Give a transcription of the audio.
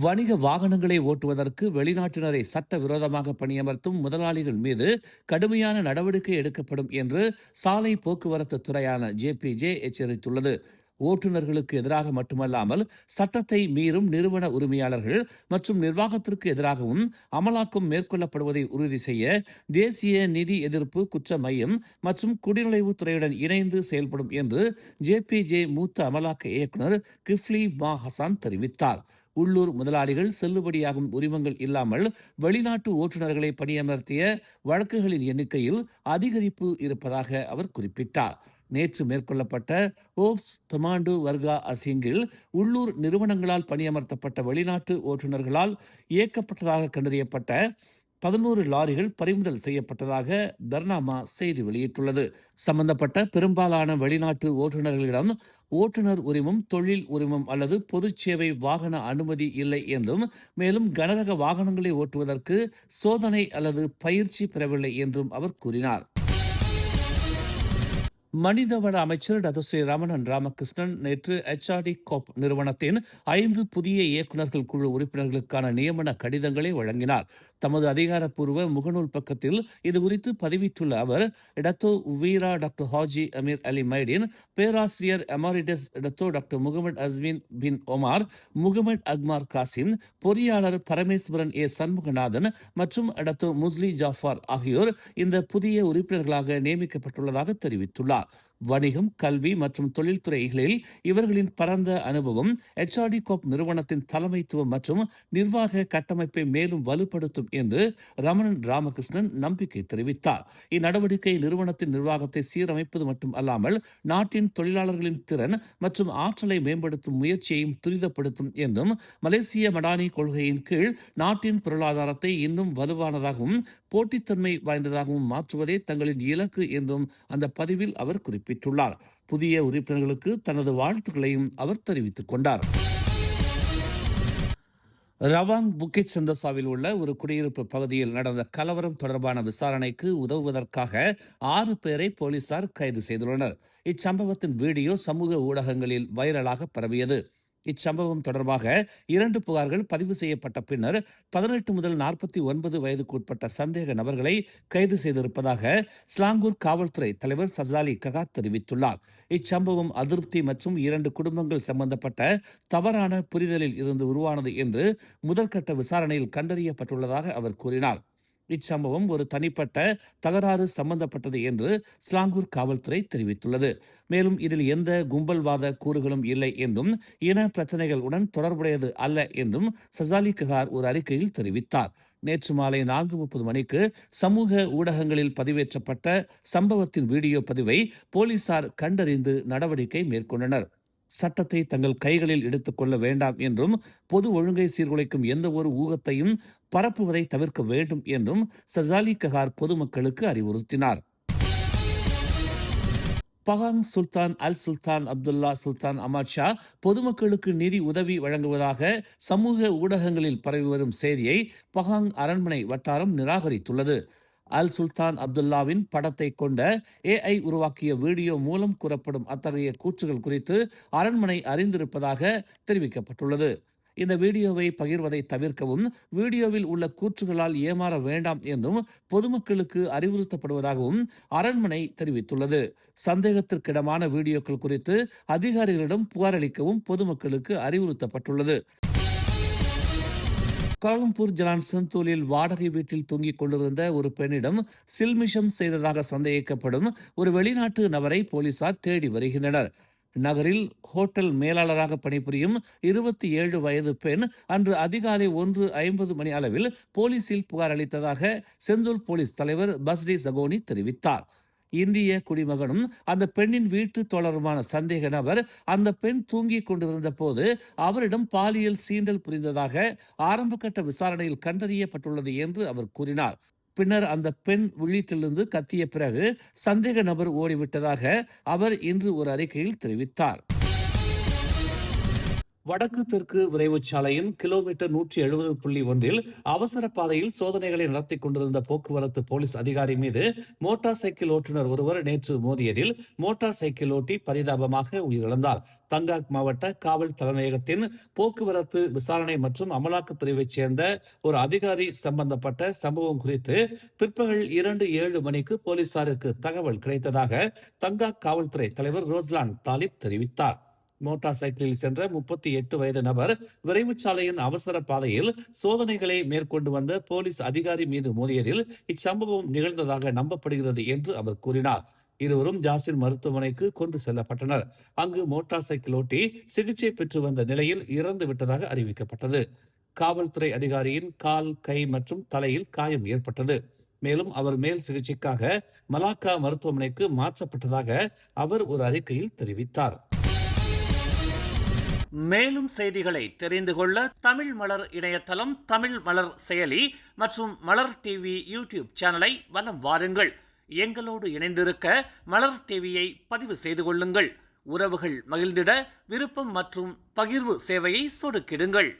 வணிக வாகனங்களை ஓட்டுவதற்கு வெளிநாட்டினரை சட்டவிரோதமாக பணியமர்த்தும் முதலாளிகள் மீது கடுமையான நடவடிக்கை எடுக்கப்படும் என்று சாலை போக்குவரத்து துறையான ஜேபிஜே எச்சரித்துள்ளது. ஓட்டுநர்களுக்கு எதிராக மட்டுமல்லாமல் சட்டத்தை மீறும் நிறுவன உரிமையாளர்கள் மற்றும் நிர்வாகத்திற்கு எதிராகவும் அமலாக்கம் மேற்கொள்ளப்படுவதை உறுதி செய்ய தேசிய நிதி எதிர்ப்பு குற்ற மையம் மற்றும் குடிநுழைவுத்துறையுடன் இணைந்து செயல்படும் என்று ஜேபிஜே மூத்த அமலாக்க இயக்குநர் கிஃப்லி மா ஹசான் தெரிவித்தார். உள்ளூர் முதலாளிகள் செல்லுபடியாகும் உரிமங்கள் இல்லாமல் வெளிநாட்டு ஓட்டுநர்களை பணியமர்த்திய வழக்குகளின் எண்ணிக்கையில் அதிகரிப்பு இருப்பதாக அவர் குறிப்பிட்டார். நேற்று மேற்கொள்ளப்பட்ட ஓப்ஸ் பெமாண்டு வர்கா அசிங்கில் உள்ளூர் நிறுவனங்களால் பணியமர்த்தப்பட்ட வெளிநாட்டு ஓட்டுநர்களால் இயக்கப்பட்டதாக கண்டறியப்பட்ட 11 லாரிகள் பறிமுதல் செய்யப்பட்டதாக பர்னாமா செய்தி வெளியிட்டுள்ளது. சம்பந்தப்பட்ட பெரும்பாலான வெளிநாட்டு ஓட்டுநர்களிடம் ஓட்டுநர் உரிமம், தொழில் உரிமம் அல்லது பொதுச் சேவை வாகன அனுமதி இல்லை என்றும், மேலும் கனரக வாகனங்களை ஓட்டுவதற்கு சோதனை அல்லது பயிற்சி பெறவில்லை என்றும் அவர் கூறினார். மனிதவள அமைச்சர் டதஸ்ரீ ரமணன் ராமகிருஷ்ணன் நேற்று எச்ஆர்டி கோப் நிறுவனத்தின் 5 புதிய இயக்குநர்கள் குழு உறுப்பினர்களுக்கான நியமன கடிதங்களை வழங்கினார். தமது அதிகாரப்பூர்வ முகநூல் பக்கத்தில் இதுகுறித்து பதிவிட்டுள்ள அவர், இடத்தோ வீரா டாக்டர் ஹாஜி அமீர் அலி மைடின், பேராசிரியர் எமாரிடஸ் இடத்தோ டாக்டர் முகமது அஸ்மின் பின் ஒமார், முகமது அக்மார் காசிம், பொறியாளர் பரமேஸ்வரன் சண்முகநாதன் மற்றும் இடத்தோ முஸ்லி ஜாஃபார் ஆகியோர் இந்த புதிய உறுப்பினர்களாக நியமிக்கப்பட்டுள்ளதாக தெரிவித்துள்ளார். வணிகம், கல்வி மற்றும் தொழில்துறைகளில் இவர்களின் பரந்த அனுபவம் எச்ஆர்டி கோப் நிறுவனத்தின் தலைமைத்துவம் மற்றும் நிர்வாக கட்டமைப்பை மேலும் வலுப்படுத்தும் என்று ரமணன் ராமகிருஷ்ணன் நம்பிக்கை தெரிவித்தார். இந்நடவடிக்கை நிறுவனத்தின் நிர்வாகத்தை சீரமைப்பது மட்டும் அல்லாமல் நாட்டின் தொழிலாளர்களின் திறன் மற்றும் ஆற்றலை மேம்படுத்தும் முயற்சியையும் துரிதப்படுத்தும் என்றும், மலேசிய மடானி கொள்கையின் கீழ் நாட்டின் பொருளாதாரத்தை இன்னும் வலுவானதாகவும் போட்டித்தன்மை வாய்ந்ததாகவும் மாற்றுவதே தங்களின் இலக்கு என்றும் அந்த பதிவில் அவர் குறிப்பிட்டுள்ளார். புதிய உறுப்பினர்களுக்கு தனது வாழ்த்துக்களையும் அவர் தெரிவித்துக் கொண்டார். ரவாங் புக்கிட் சந்தோசாவில் உள்ள ஒரு குடியிருப்பு பகுதியில் நடந்த கலவரம் தொடர்பான விசாரணைக்கு உதவுவதற்காக 6 பேரை போலீசார் கைது செய்துள்ளனர். இச்சம்பவத்தின் வீடியோ சமூக ஊடகங்களில் வைரலாக பரவியது. இச்சம்பவம் தொடர்பாக 2 புகார்கள் பதிவு செய்யப்பட்ட பின்னர் 18 முதல் 49 வயதுக்கு உட்பட்ட சந்தேக நபர்களை கைது செய்திருப்பதாக ஸ்லாங்கூர் காவல்துறை தலைவர் சசாலி ககாத் தெரிவித்துள்ளார். இச்சம்பவம் அதிருப்தி மற்றும் 2 குடும்பங்கள் சம்பந்தப்பட்ட தவறான புரிதலில் இருந்து உருவானது என்று முதற்கட்ட விசாரணையில் கண்டறியப்பட்டுள்ளதாக அவர் கூறினார். இச்சம்பவம் ஒரு தனிப்பட்ட தகராறு சம்பந்தப்பட்டது என்று ஸ்லாங்கூர் காவல்துறை தெரிவித்துள்ளது. மேலும் இதில் எந்த கும்பல்வாத கூறுகளும் இல்லை என்றும், இன பிரச்சனைகளுடன் தொடர்புடையது அல்ல என்றும் சசாலி ககார் ஒரு அறிக்கையில் தெரிவித்தார். நேற்று மாலை 4:30 மணிக்கு சமூக ஊடகங்களில் பதிவேற்றப்பட்ட சம்பவத்தின் வீடியோ பதிவை போலீசார் கண்டறிந்து நடவடிக்கை மேற்கொண்டனர். சட்டத்தை தங்கள் கைகளில் எடுத்துக் கொள்ள வேண்டாம் என்றும், பொது ஒழுங்கை சீர்குலைக்கும் எந்த ஒரு ஊகத்தையும் பரப்புவதை தவிர்க்க வேண்டும் என்றும் சசாலி ககார் பொதுமக்களுக்கு அறிவுறுத்தினார். பகாங் சுல்தான் அல் சுல்தான் அப்துல்லா சுல்தான் அமாட் ஷா பொதுமக்களுக்கு நிதி உதவி வழங்குவதாக சமூக ஊடகங்களில் பரவி வரும் செய்தியை பகாங் அரண்மனை வட்டாரம் நிராகரித்துள்ளது. அல் சுல்தான் அப்துல்லாவின் படத்தை கொண்ட ஏஐ உருவாக்கிய வீடியோ மூலம் கூறப்படும் அத்தகைய கூற்றுகள் குறித்து அரண்மனை அறிந்திருப்பதாக தெரிவிக்கப்பட்டுள்ளது. இந்த வீடியோவை பகிர்வதை தவிர்க்கவும், வீடியோவில் உள்ள கூற்றுகளால் ஏமாற வேண்டாம் என்றும் பொதுமக்களுக்கு அறிவுறுத்தப்படுவதாகவும் அரண்மனை தெரிவித்துள்ளது. சந்தேகத்திற்கிடமான வீடியோக்கள் குறித்து அதிகாரிகளிடம் புகார் அளிக்கவும் பொதுமக்களுக்கு அறிவுறுத்தப்பட்டுள்ளது. கோலம்பூர் ஜலான் செந்தூலில் வாடகை வீட்டில் தூங்கிக் கொண்டிருந்த ஒரு பெண்ணிடம் சில்மிஷம் செய்ததாக சந்தேகிக்கப்படும் ஒரு வெளிநாட்டு நபரை போலீசார் தேடி வருகின்றனர். நகரில் ஹோட்டல் மேலாளராக பணிபுரியும் 27 வயது பெண் அன்று அதிகாலை 1:50 மணி அளவில் போலீசில் புகார் அளித்ததாக செந்தூல் போலீஸ் தலைவர் பஸ்ரி சகோனி தெரிவித்தார். இந்திய குடிமகனும் அந்த பெண்ணின் வீட்டு தோழருமான சந்தேக நபர் அந்த பெண் தூங்கிக் கொண்டிருந்த போது அவரிடம் பாலியல் சீண்டல் புரிந்ததாக ஆரம்பகட்ட விசாரணையில் கண்டறியப்பட்டுள்ளது என்று அவர் கூறினார். பின்னர் அந்த பெண் விழித்திலிருந்து கத்திய பிறகு சந்தேக நபர் ஓடிவிட்டதாக அவர் இன்று ஒரு அறிக்கையில் தெரிவித்தார். வடக்கு தெற்கு விரைவுச் சாலையின் கிலோமீட்டர் 170.1 அவசர பாதையில் சோதனைகளை நடத்திக் கொண்டிருந்த போக்குவரத்து போலீஸ் அதிகாரி மீது மோட்டார் சைக்கிள் ஓட்டுநர் ஒருவர் நேற்று மோதியதில் மோட்டார் சைக்கிள் ஓட்டி பரிதாபமாக உயிரிழந்தார். தங்காக் மாவட்ட காவல் தலைமையகத்தின் போக்குவரத்து விசாரணை மற்றும் அமலாக்கப் பிரிவைச் சேர்ந்த ஒரு அதிகாரி சம்பந்தப்பட்ட சம்பவம் குறித்து பிற்பகல் 2:07 மணிக்கு போலீசாருக்கு தகவல் கிடைத்ததாக தங்காக் காவல்துறை தலைவர் ரோஸ்லான் தாலிப் தெரிவித்தார். மோட்டார் சைக்கிளில் சென்ற 38 வயது நபர் விரைவுச் சாலையின் அவசர பாதையில் சோதனைகளை மேற்கொண்டு வந்த போலீஸ் அதிகாரி மீது மோதியதில் இச்சம்பவம் நிகழ்ந்ததாக நம்பப்படுகிறது என்று அவர் கூறினார். இருவரும் ஜாசின் மருத்துவமனைக்கு கொண்டு செல்லப்பட்டனர். அங்கு மோட்டார் சைக்கிள் ஓட்டி சிகிச்சை பெற்று வந்த நிலையில் இறந்து விட்டதாக அறிவிக்கப்பட்டது. காவல்துறை அதிகாரியின் கால், கை மற்றும் தலையில் காயம் ஏற்பட்டது. மேலும் அவர் மேல் சிகிச்சைக்காக மலாக்கா மருத்துவமனைக்கு மாற்றப்பட்டதாக அவர் ஒரு அறிக்கையில் தெரிவித்தார். மேலும் செய்திகளை தெரிந்து கொள்ள தமிழ் மலர் இணையதளம், தமிழ் மலர் செயலி மற்றும் மலர் டிவி யூடியூப் சேனலை வலம் வாருங்கள். எங்களோடு இணைந்திருக்க மலர் டிவியை பதிவு செய்து கொள்ளுங்கள். உறவுகள் மகிழ்ந்திட விருப்பம் மற்றும் பகிர்வு சேவையை சொடுக்கிடுங்கள்.